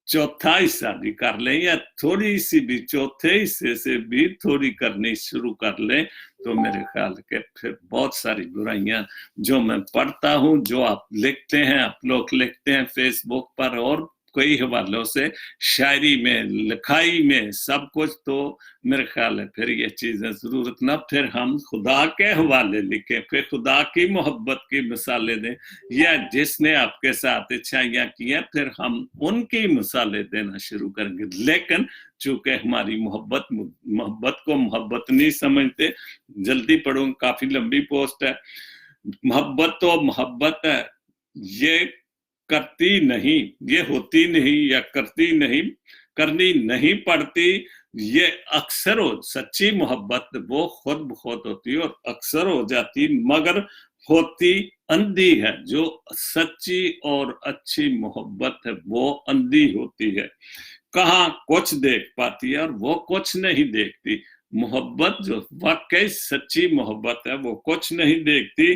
A: चौथा हिस्सा भी कर लें, या थोड़ी सी भी चौथे हिस्से से भी थोड़ी करनी शुरू कर लें, तो मेरे ख्याल के फिर बहुत सारी बुराइयां जो मैं पढ़ता हूं, जो आप लिखते हैं, आप लोग लिखते हैं फेसबुक पर और कई हवालों से, शायरी में, लिखाई में, सब कुछ, तो मेरे ख्याल है फिर ये चीजें जरूरत ना, फिर हम खुदा के हवाले लिखें, फिर खुदा की मोहब्बत की मिसालें दें, या जिसने आपके साथ अच्छाइयां की हैं, फिर हम उनकी मिसालें देना शुरू करेंगे। लेकिन चूंकि हमारी मोहब्बत को मोहब्बत नहीं समझते, जल्दी पढ़ूं, काफी लंबी पोस्ट है। मोहब्बत तो मोहब्बत है, ये करती नहीं, ये होती नहीं, या करती नहीं, करनी नहीं पड़ती, ये अक्सर हो, सच्ची मोहब्बत वो खुद ब खुद होती है और अक्सर हो जाती, मगर होती अंधी है। जो सच्ची और अच्छी मोहब्बत है वो अंधी होती है, कहाँ कुछ देख पाती है और वो कुछ नहीं देखती। मोहब्बत जो वाकई सच्ची मोहब्बत है वो कुछ नहीं देखती,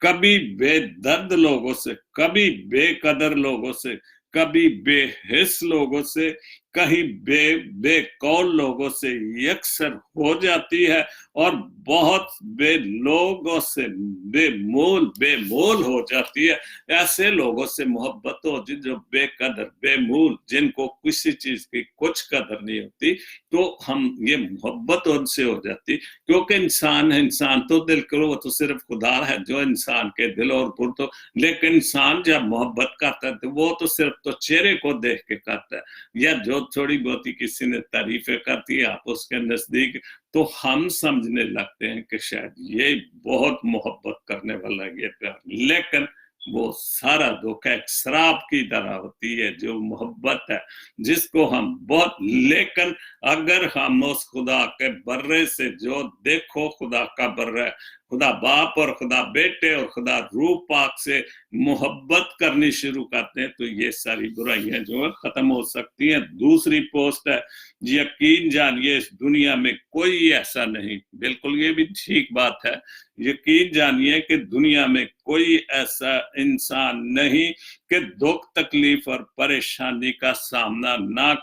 A: कभी बेदर्द लोगों से, कभी बेकदर लोगों से, कभी बेहिस लोगों से, कहीं बेकौल लोगों से यकसर हो जाती है, और बहुत लोगों से बेमोल हो जाती है। ऐसे लोगों से मोहब्बत हो जो बेकदर, बेमूल, जिनको किसी चीज की कुछ कदर नहीं होती, तो हम ये मोहब्बत उनसे हो जाती, क्योंकि इंसान है, इंसान तो दिल करो, वो तो सिर्फ खुदा है जो इंसान के दिल और पुर, तो लेकिन इंसान जब मोहब्बत करता है तो वो तो सिर्फ तो चेहरे को देख के करता है, या जो थोड़ी बहुत ही किसी ने तारीफें करती है आप उसके नजदीक, तो हम समझने लगते हैं कि शायद ये बहुत मोहब्बत करने वाला ये प्यार। लेकिन वो सारा दुख एक शराब की तरह होती है। जो मोहब्बत है जिसको हम बहुत, लेकिन अगर हम उस खुदा के बर्रे से, जो देखो खुदा का बर्रा, खुदा बाप और खुदा बेटे और खुदा रूह पाक से मोहब्बत करनी शुरू करते हैं तो ये सारी बुराइयां जो है खत्म हो सकती हैं। दूसरी पोस्ट है, यकीन जानिए इस दुनिया में कोई ऐसा नहीं, बिल्कुल ये भी ठीक बात है, यकीन जानिए कि दुनिया में कोई ऐसा इंसान नहीं कि दुख तकलीफ और परेशानी का सामना ना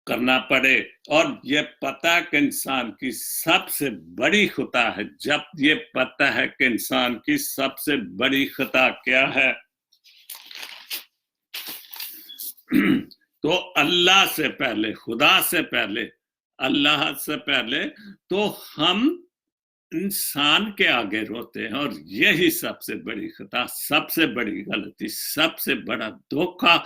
A: करना पड़े। और ये पता कि इंसान की सबसे बड़ी खता है, जब ये पता है कि इंसान की सबसे बड़ी खता क्या है, तो अल्लाह से पहले, खुदा से पहले, अल्लाह से पहले तो हम इंसान के आगे रोते हैं। और यही सबसे बड़ी खता, सबसे बड़ी गलती, सबसे बड़ा धोखा।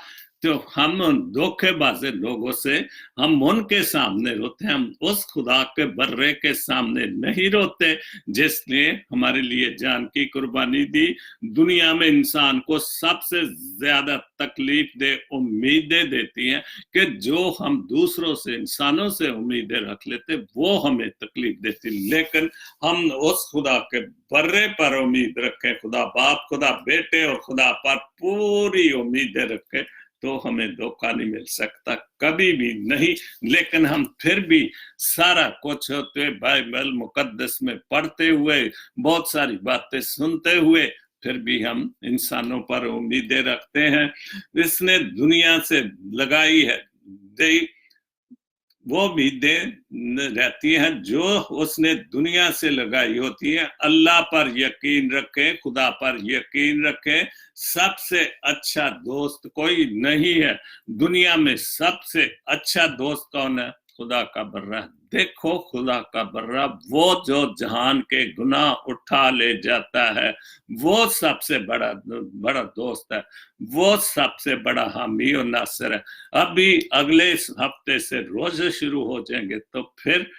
A: तो हम उन धोखेबाज लोगों से, हम उनके सामने रोते हैं, हम उस खुदा के बर्रे के सामने नहीं रोते जिसने हमारे लिए जान की कुर्बानी दी। दुनिया में इंसान को सबसे ज्यादा तकलीफ दे उम्मीदें देती हैं कि जो हम दूसरों से, इंसानों से उम्मीदें रख लेते वो हमें तकलीफ देती। लेकिन हम उस खुदा के बर्रे पर उम्मीद रखें, खुदा बाप, खुदा बेटे और खुदा पर पूरी उम्मीदें रखें, तो हमें धोखा नहीं मिल सकता, कभी भी नहीं। लेकिन हम फिर भी सारा कुछ होते हुए, बाइबल मुकद्दस में पढ़ते हुए, बहुत सारी बातें सुनते हुए, फिर भी हम इंसानों पर उम्मीदें रखते हैं। इसने दुनिया से लगाई है, वो उम्मीदें रहती हैं जो उसने दुनिया से लगाई होती है। अल्लाह पर यकीन रखें, खुदा पर यकीन रखें। सबसे अच्छा दोस्त कोई नहीं है दुनिया में, सबसे अच्छा दोस्त कौन है? खुदा का बर्रा। देखो खुदा का बर्रा, वो जो जहान के गुनाह उठा ले जाता है, वो सबसे बड़ा दोस्त है, वो सबसे बड़ा हामी और नासिर है। अभी अगले हफ्ते से रोजे शुरू हो जाएंगे तो फिर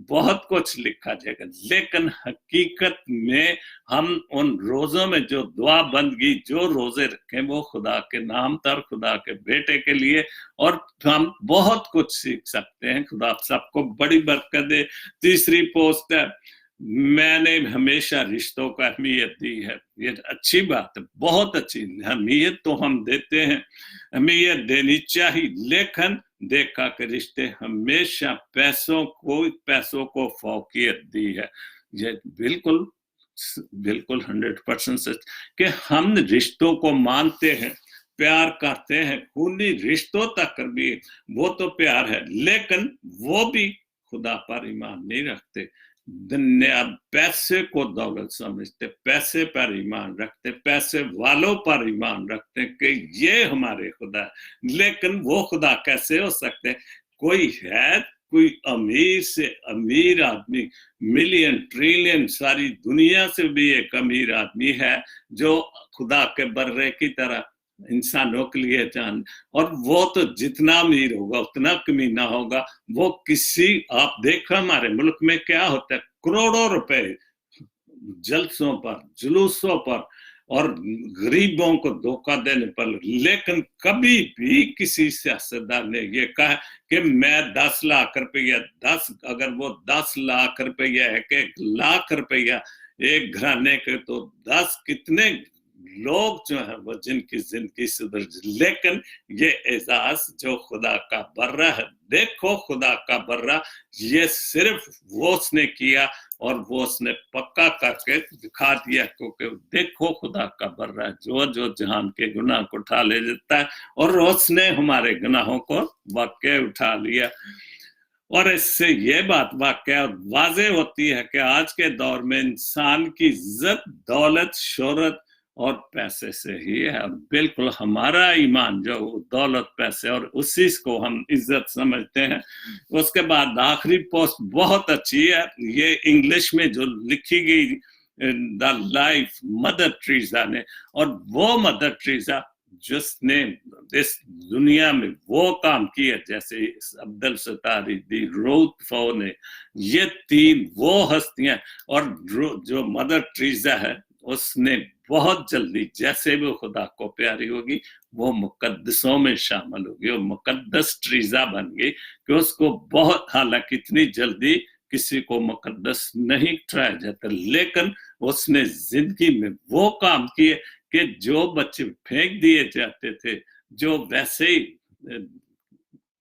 A: बहुत कुछ लिखा जाएगा। लेकिन हकीकत में हम उन रोजों में जो दुआ बंदगी, जो रोजे रखें, वो खुदा के नाम पर, खुदा के बेटे के लिए, और हम बहुत कुछ सीख सकते हैं। खुदा सबको बड़ी बरकत दे। तीसरी पोस्ट है, मैंने हमेशा रिश्तों को अहमियत दी है। ये अच्छी बात है, बहुत अच्छी अहमियत तो हम देते हैं, अहमियत देनी चाहिए। लेकिन देखा कि रिश्ते हमेशा पैसों को फौकियत दी है। ये बिल्कुल 100% सच कि हम रिश्तों को मानते हैं, प्यार करते हैं, खूनी रिश्तों तक भी वो तो प्यार है, लेकिन वो भी खुदा पर ईमान नहीं रखते। दुनिया पैसे को दौलत समझते, पैसे पर ईमान रखते, पैसे वालों पर ईमान रखते कि ये हमारे खुदा है। लेकिन वो खुदा कैसे हो सकते? कोई है, कोई अमीर से अमीर आदमी, मिलियन ट्रिलियन, सारी दुनिया से भी एक अमीर आदमी है जो खुदा के बर्रे की तरह इंसानों के लिए जान, और वो तो जितना अमीर होगा उतना कमीना होगा। वो किसी, आप देखो हमारे मुल्क में क्या होता है, करोड़ों रुपए जलसों पर, जुलूसों पर और गरीबों को धोखा देने पर। लेकिन कभी भी किसी सियासतदान ने ये कहा कि मैं 10 लाख रुपया, अगर वो 10 लाख रुपया है कि 1 लाख रुपया एक घराने के, तो 10 कितने लोग जो है वो जिनकी जिंदगी सुधर। लेकिन ये एजाज जो खुदा का बर्रा है, देखो खुदा का बर्रा, ये सिर्फ वो उसने किया और वो उसने पक्का करके दिखा दिया, क्योंकि देखो खुदा का बर्रा जो जहान के गुनाह को उठा ले जाता है, और उसने हमारे गुनाहों को वाकई उठा लिया। और इससे ये बात वाकई वाजे होती है कि आज के दौर में इंसान की इज्जत दौलत शोहरत और पैसे से ही है। बिल्कुल हमारा ईमान जो दौलत पैसे और उसी को हम इज्जत समझते हैं। उसके बाद आखिरी पोस्ट बहुत अच्छी है, ये इंग्लिश में जो लिखी गई द लाइफ मदर टेरेसा ने, और वो मदर टेरेसा जिसने इस दुनिया में वो काम किया, जैसे अब्दुल सत्तार, दिलरुख ने, ये तीन वो हस्तियां। और जो मदर टेरेसा है, उसने बहुत जल्दी, जैसे वो खुदा को प्यारी होगी, वो मुकद्दसों में शामिल होगी और मुकद्दस टेरेसा बन गई कि उसको बहुत, हालांकि इतनी जल्दी किसी को मुकद्दस नहीं ठहराया जाता, लेकिन उसने जिंदगी में वो काम किए कि जो बच्चे फेंक दिए जाते थे, जो वैसे ही,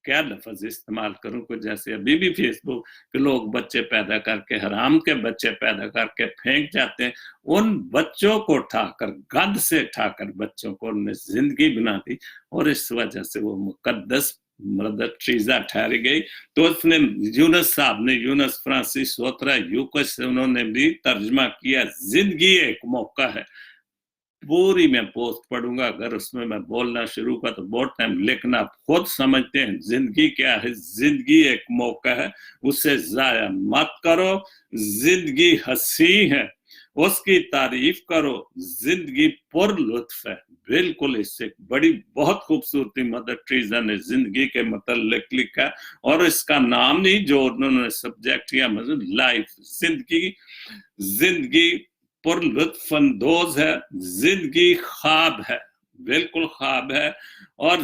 A: क्या लफ्ज इस्तेमाल करूं, को जैसे अभी भी फेसबुक के लोग बच्चे पैदा करके, हराम के बच्चे पैदा करके फेंक जाते हैं, उन बच्चों को उठाकर, गंद से उठाकर बच्चों को उन्होंने जिंदगी बना दी और इस वजह से वो मुकद्दस मदर टेरेसा ठहर गई। तो उसने, यूनस साहब ने, यूनस फ्रांसिस सोत्रा यूकस, उन्होंने भी तर्जमा किया, जिंदगी एक मौका है। पूरी मैं पोस्ट पढ़ूंगा, अगर उसमें मैं बोलना शुरू कर तो बहुत टाइम, लेकिन आप खुद समझते हैं जिंदगी क्या है। जिंदगी एक मौका है, उसे जाया मत करो। जिंदगी हंसी है, उसकी तारीफ करो। जिंदगी पुरलुत्फ है। बिल्कुल, इससे बड़ी बहुत खूबसूरती मदर टेरेसा ने जिंदगी के मतलब लिखा, और इसका नाम नहीं जो उन्होंने सब्जेक्ट किया, मतलब लाइफ, जिंदगी। जिंदगी पुरलुत्फ अंदोज है, जिंदगी ख्वाब है, बिल्कुल ख्वाब है। और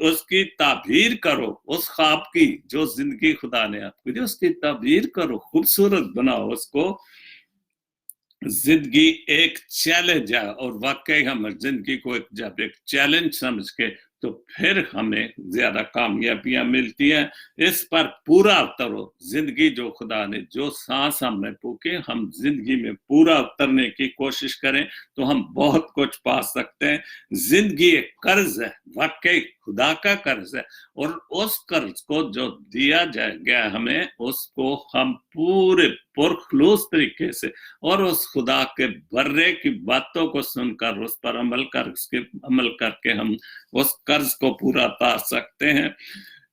A: उसकी ताबीर करो, उस ख्वाब की जो जिंदगी खुदा ने आपको दी, उसकी ताबीर करो, खूबसूरत बनाओ उसको। जिंदगी एक चैलेंज है, और वाकई हम जिंदगी को जब एक चैलेंज समझ के, तो फिर हमें ज्यादा कामयाबियां मिलती हैं। इस पर पूरा उतरो। जिंदगी जो खुदा ने, जो सांस हमें फूके, हम जिंदगी में पूरा उतरने की कोशिश करें तो हम बहुत कुछ पा सकते हैं। जिंदगी एक कर्ज है, वाकई खुदा का कर्ज है, और उस कर्ज को जो दिया गया हमें, उसको हम पूरे पुरखलूस तरीके से और उस खुदा के बर्रे की बातों को सुनकर, उस पर अमल करके हम उस कर्ज को पूरा पा सकते हैं।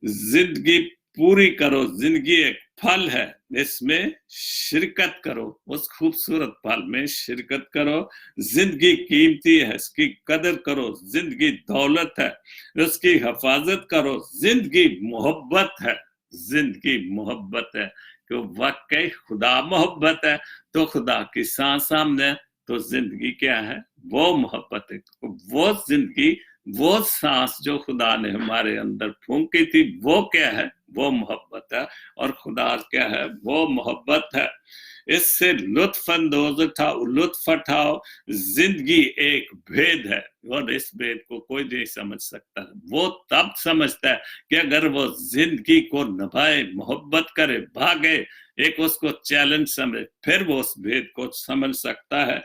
A: जिंदगी पूरी करो। जिंदगी एक फल है, इसमें शिरकत करो, उस खूबसूरत फल में शिरकत करो। जिंदगी कीमती है, इसकी कदर करो। जिंदगी दौलत है, उसकी हिफाजत करो। जिंदगी मोहब्बत है, जिंदगी मोहब्बत है, कि वाकई खुदा मोहब्बत है, तो खुदा की सांस सामने, तो जिंदगी क्या है, वो मोहब्बत है। वो जिंदगी, वो सांस जो खुदा ने हमारे अंदर फूंकी थी, वो क्या है, वो मोहब्बत है। और खुदा क्या है, वो मोहब्बत है। इससे लुत्फ अंदोज लुत्फ उठाओ। जिंदगी एक भेद है, और इस भेद को कोई नहीं समझ सकता। वो तब समझता है कि अगर वो जिंदगी को निभाए, मोहब्बत करे, भागे, एक उसको चैलेंज समझे, फिर वो उस भेद को समझ सकता है।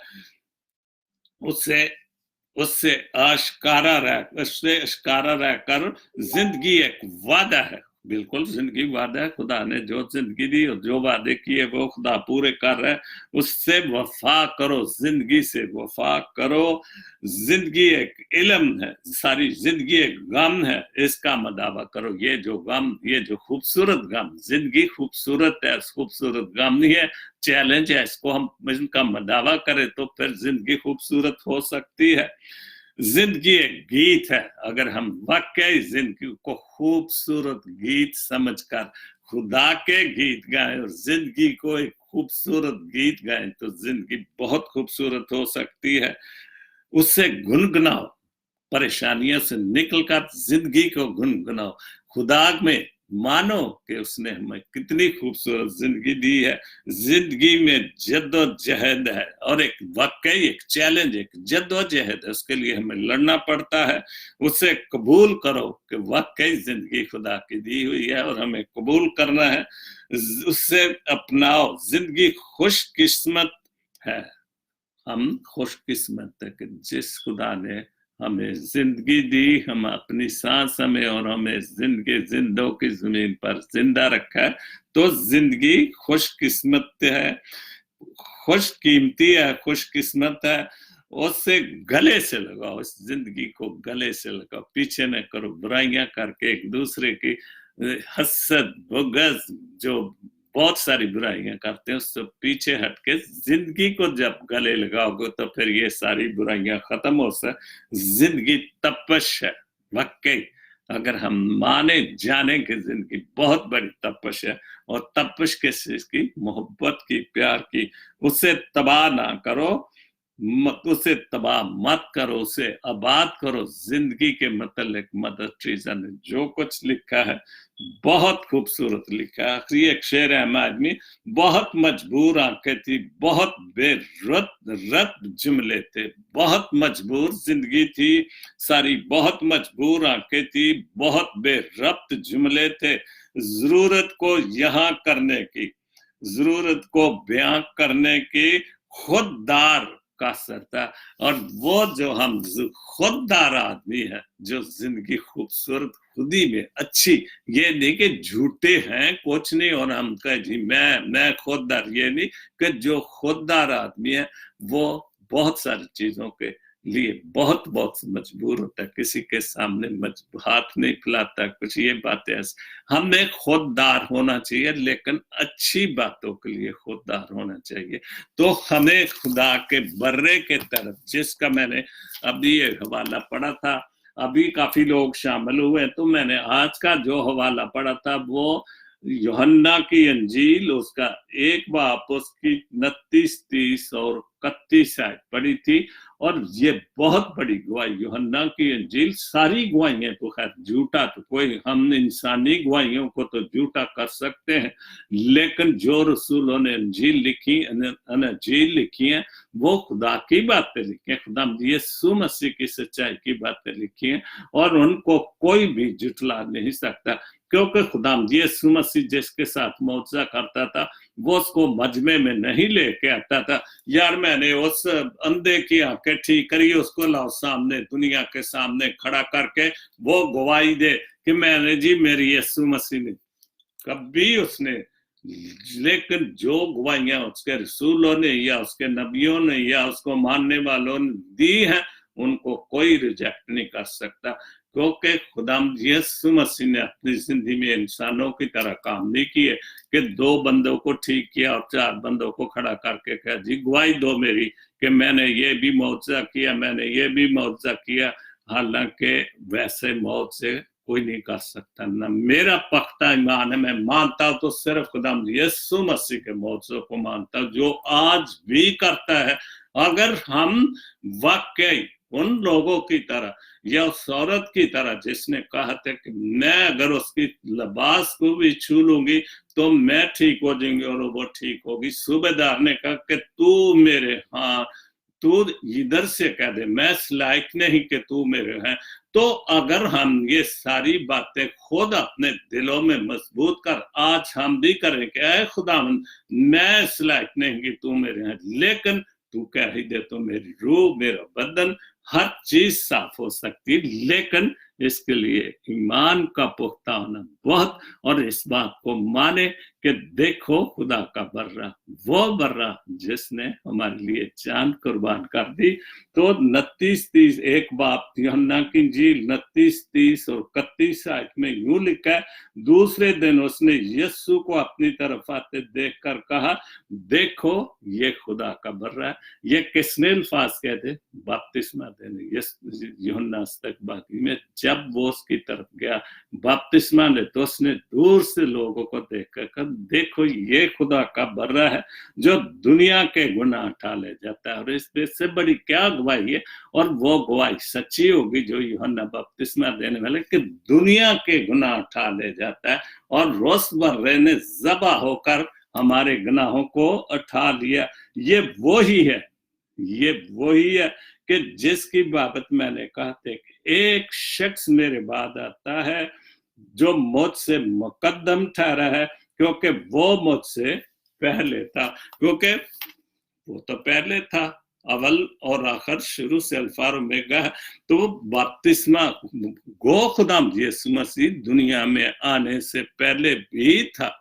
A: उससे उससे आश्कारा रहकर जिंदगी एक वादा है। बिल्कुल, जिंदगी वादा है। खुदा ने जो जिंदगी दी और जो वादे किए वो खुदा पूरे कर रहे हैं। उससे वफा करो, जिंदगी से वफा करो। जिंदगी एक इल्म है, सारी जिंदगी एक गम है, इसका मदावा करो। ये जो गम, ये जो खूबसूरत गम, जिंदगी खूबसूरत है, खूबसूरत गम नहीं है, चैलेंज है। इसको हम इनका मदावा करें तो फिर जिंदगी खूबसूरत हो सकती है। जिंदगी एक गीत है, अगर हम वाकई जिंदगी को खूबसूरत गीत समझकर खुदा के गीत गाएं और जिंदगी को एक खूबसूरत गीत गाएं, तो जिंदगी बहुत खूबसूरत हो सकती है। उससे गुनगुनाओ, परेशानियों से निकलकर जिंदगी को गुनगुनाओ। खुदा में मानो कि उसने हमें कितनी खूबसूरत जिंदगी दी है। जिंदगी में जद्दोजहद है, और एक वाकई एक चैलेंज, एक जद्दोजहद है, उसके लिए हमें लड़ना पड़ता है। उसे कबूल करो कि वाकई जिंदगी खुदा की दी हुई है और हमें कबूल करना है। उससे अपनाओ। जिंदगी खुशकिस्मत है, हम खुशकिस्मत है कि जिस खुदा ने हमें जिंदगी दी, हम अपनी सांस में, और हमें जिंदगी जिंदों की जमीन पर जिंदा रखा है। तो जिंदगी खुशकिस्मत है, खुशकीमती है, खुशकिस्मत है। उससे गले से लगाओ, इस जिंदगी को गले से लगाओ। पीछे न करो बुराइयां करके एक दूसरे की हसद बुग़्ज़ जो बहुत सारी बुराइयां करते हैं, उससे पीछे हटके जिंदगी को जब गले लगाओगे तो फिर ये सारी बुराइयां खत्म हो सकती। जिंदगी तपस्या है वाकई, अगर हम माने जाने कि जिंदगी बहुत बड़ी तपस्या है, और तपस किस चीज की, मोहब्बत की, प्यार की। उसे तबाह ना करो, उसे तबाह मत करो, उसे आबाद करो। जिंदगी के मतलब मदर टेरेसा ने जो कुछ लिखा है बहुत खूबसूरत लिखा है। आखिरी एक शेर है, आदमी बहुत मजबूर आंखें थी, बहुत बेरत रत जुमले थे, बहुत मजबूर जिंदगी थी सारी, बहुत मजबूर आंखें थी, बहुत बेरब्त जुमले थे। जरूरत को यहाँ करने की, जरूरत को बयां करने की खुददार का असर था। और वो जो हम खुददार आदमी है, जो जिंदगी खूबसूरत खुदी में अच्छी, ये नहीं कि झूठे हैं कुछ नहीं और हम कहे जी मैं खुददार, ये नहीं कि जो खुददार आदमी है वो बहुत सारी चीजों के लिए बहुत बहुत मजबूर होता है, किसी के सामने हाथ नहीं फैलाता कुछ, ये बातें हमें खुददार होना चाहिए, लेकिन अच्छी बातों के लिए खुददार होना चाहिए। तो हमें खुदा के बर्रे के तरफ, जिसका मैंने अभी ये हवाला पढ़ा था, अभी काफी लोग शामिल हुए, तो मैंने आज का जो हवाला पढ़ा था वो यूहन्ना की अंजील, उसका 1 बाब उसकी 29, 30 और 31 आयत पढ़ी थी। और ये बहुत बड़ी गवाही यूहन्ना की अंजील, सारी गवाहियां तो खैर झूठा, तो कोई हम इंसानी गवाहियों को तो झूठा कर सकते हैं, लेकिन जो रसूलों ने अंजील लिखी, अंजील लिखी है, वो खुदा की बातें लिखी हैं, खुदा यीशु मसीह की सच्चाई की बातें लिखी हैं, और उनको कोई भी जुटला नहीं सकता। क्योंकि खुदा यीशु मसीह जिसके साथ मौजूदा करता था, वो उसको मजमे में नहीं लेके आता था, यार मैंने उस अंधे की आंखें ठीक करी, उसको लाओ सामने, दुनिया के सामने खड़ा करके वो गवाही दे कि मैंने जी मेरी यीशु मसीह ने, कभी उसने, लेकिन जो गवाहियां उसके रसूलों ने या उसके नबियों ने या उसको मानने वालों ने दी हैं, उनको कोई रिजेक्ट नहीं कर सकता। क्योंकि खुदाम यीशु मसीह ने अपनी जिंदगी में इंसानों की तरह काम नहीं किए कि 2 बंदों को ठीक किया और 4 बंदों को खड़ा करके कहा जी गवाही दो मेरी कि मैंने ये भी मौजूदा किया, मैंने ये भी मौजूदा किया। हालांकि वैसे मौत से कोई नहीं कर सकता। ना मेरा पख्ता ईमान है, मैं मानता हूं तो सिर्फ खुदाम यीशु मसीह के मौजूद को मानता हूं, जो आज भी करता है। अगर हम वाकई उन लोगों की तरह या उस औरत की तरह जिसने कहा था कि मैं अगर उसकी लिबास को भी छू लूंगी तो मैं ठीक हो जाऊंगी और वो ठीक होगी, सूबेदार ने कहा कि तू मेरे, हाँ तू इधर से कह दे, मैं इस लायक नहीं कि तू मेरे हैं। तो अगर हम ये सारी बातें खुद अपने दिलों में मजबूत कर आज हम भी करें कि ऐ खुदावंद मैं इस लायक नहीं कि तू मेरे हैं, लेकिन तू कह ही दे तो मेरी रूह, मेरा बदन, हर चीज साफ हो सकती है। लेकिन इसके लिए ईमान का पुख्ता होना बहुत, और इस बात को माने कि देखो खुदा का बर्रा, वो बर्रा जिसने हमारे लिए जान कुर्बान कर दी। तो 29, 30 1 बाब यूहन्ना की इंजील 29, 30 और 31 आयत में यूं लिखा है, दूसरे दिन उसने यीशु को अपनी तरफ आते देखकर कहा, देखो ये खुदा का बर्रा है। ये किसने अल्फाज कहते? बपतिस्मा देने यूहन्ना इस्तकबाली में जब वो उसकी तरफ गया बपतिस्मा ले, तो उसने दूर से लोगों को देखकर देखो ये खुदा का बर्रा है जो दुनिया के गुनाह उठा ले जाता है। और इससे बड़ी क्या गवाही है, और वो गवाही सच्ची होगी जो यूहन्ना बपतिस्मा देने वाले कि दुनिया के गुनाह उठा ले जाता है, और रोस बर्रे ने ज़बा होकर हमारे गुनाहों को उठा लिया। ये वही है, ये वही है कि जिसकी बाबत मैंने कहा था कि एक शख्स मेरे बाद आता है जो मुझसे मुकद्दम ठहरा है, क्योंकि वो मुझसे पहले था, क्योंकि वो तो पहले था, अव्वल और आखिर, शुरू से अल्फा और ओमेगा। तो बपतिस्मा गो खुदाम यीशु मसीह दुनिया में आने से पहले भी था,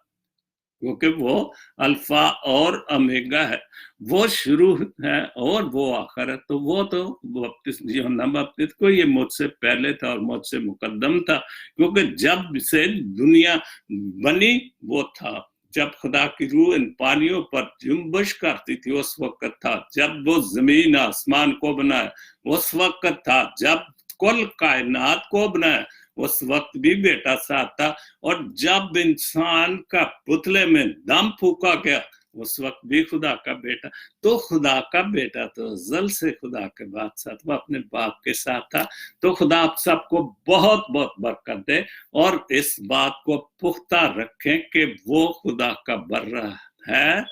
A: क्योंकि वो अल्फा और ओमेगा है, वो शुरू है और वो आखिर है। तो वो तो यूहन्ना बपतिस्मा को ये मुझसे पहले था और मुझसे मुकद्दम था, क्योंकि जब से दुनिया बनी वो था, जब खुदा की रूह इन पानियों पर जुम्बश करती थी उस वक्त था, जब वो जमीन आसमान को बनाया उस वक्त था, जब कुल कायनात को बनाया उस वक्त भी बेटा साथ था, और जब इंसान का पुतले में दम फूका गया उस वक्त भी खुदा का बेटा। तो खुदा का बेटा तो अज़ल से खुदा के बाद साथ, वो अपने बाप के साथ था। तो खुदा आप सबको बहुत बहुत बरकत दे, और इस बात को पुख्ता रखें कि वो खुदा का बर्रा है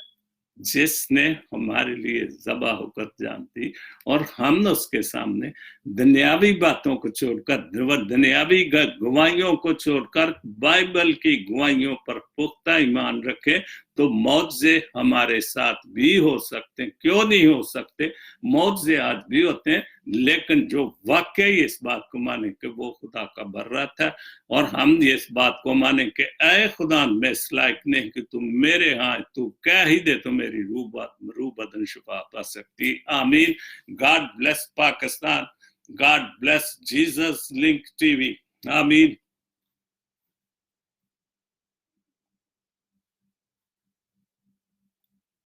A: जिसने हमारे लिए ज़बा होकर जान दी, और हम उसके सामने दुनियावी बातों को छोड़कर, दुनियावी गवाहियों को छोड़कर बाइबल की गवाहियों पर पुख्ता ईमान रखें, तो मौजे हमारे साथ भी हो सकते हैं। क्यों नहीं हो सकते? मौजे आज भी होते हैं, लेकिन जो वाकई इस बात को माने कि वो खुदा का बर्रा था, और हम इस बात को माने कि ऐ खुदा मैं इस लायक नहीं कि तू मेरे यहाँ, तू कह ही दे तो मेरी रूह बदन शिफा पा सकती। आमीन। God bless Pakistan, God bless Jesus link TV. आमीन।